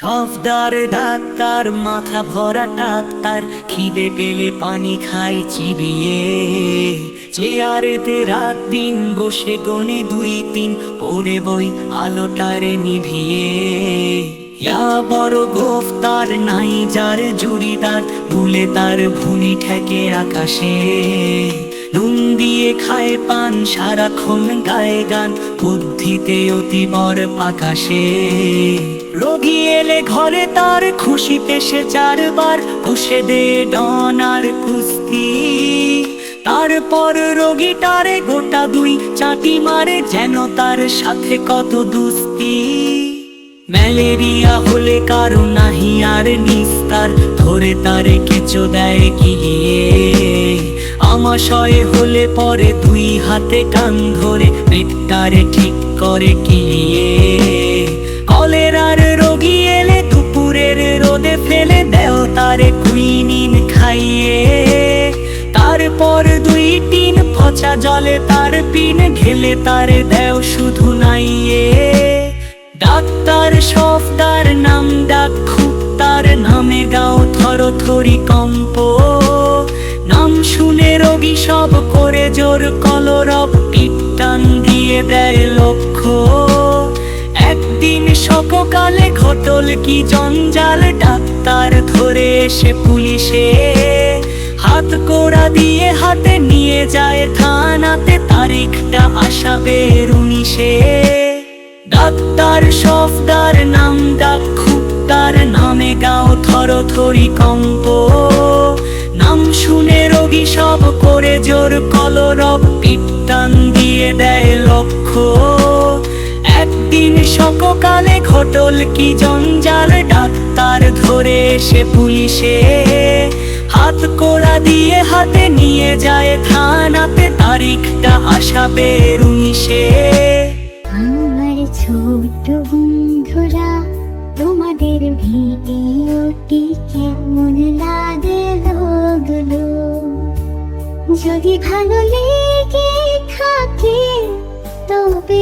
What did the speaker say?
Safdar doctor, মাথা ভরা doctor, খিদে পেলে পানি খাই চিবিয়ে। চেয়ারেতে রাত দিন বসে গনে 2-3 পড়ে বই আলোটারে নিভিয়ে। ইয়া বড় গোফতার, নাই যার জুড়িদার, ভুলে তার ভুনি ঠেকে আকাশে। নুন দিয়ে খায় পান, সারাক্ষণ গায়ে গান, বুদ্ধিতে অতিবর পাকাশে। রোগী এলে ঘরে তার খুশিতে সে 4বার বসে দে ডন আর কুস্তি। তারপর রোগীটারে গোটা 2 চাটি মারে, যেন তার সাথে কত দুস্তি। ম্যালেরিয়া হলে কারো নাহি আর নিস্তার, ধরে তারে কেঁচো দেয় গিয়ে। আমাশয় হলে পরে 2 হাতে কান ধরে পেটটারে ঠিক করে কিলিয়ে। কলেরার রোগী এলে দুপুরের রোদে ফেলে দেও তারে কুইনিন খাইয়ে। তারপর 2-3 পচা জলে তার পিন ঢেলে তারে দেও শুধু নাইয়ে। ডাক্তার সফদার, নাম ডাক খুব তার, নামে গাও থরথরি কম্প। নাম শুনে রোগী সব করে জোর কলরব, পিটান দিয়ে দেয় লক্ষ্য। একদিন সকালে ঘটল কি জঞ্জাল, ডাক্তার ধরে এসে পুলিশে। হাত কোড়া দিয়ে হাতে নিয়ে যায় থানাতে, তারিখটা আসাবে 19-এ। ডাক্তার সফদার, নাম ডাক খুব তার, নামে গাও থরথরি কম্প। নাম শুনে রোগী সব করে জোর কলরব, পিটান দিয়ে দেয় লক্ষ্য। একদিন সকালে ঘটল কি জঞ্জাল, ডাক্তার ধরে এসে পুলিশে। হাত কোড়া দিয়ে হাতে নিয়ে যায় থানাতে, তারিখটা আসাবে 19-এ। আমার ছোট বন্ধুরা, তোমাদের ভিডিওটি কেমন লাগলো? যদি ভালো লেগে থাকে তবে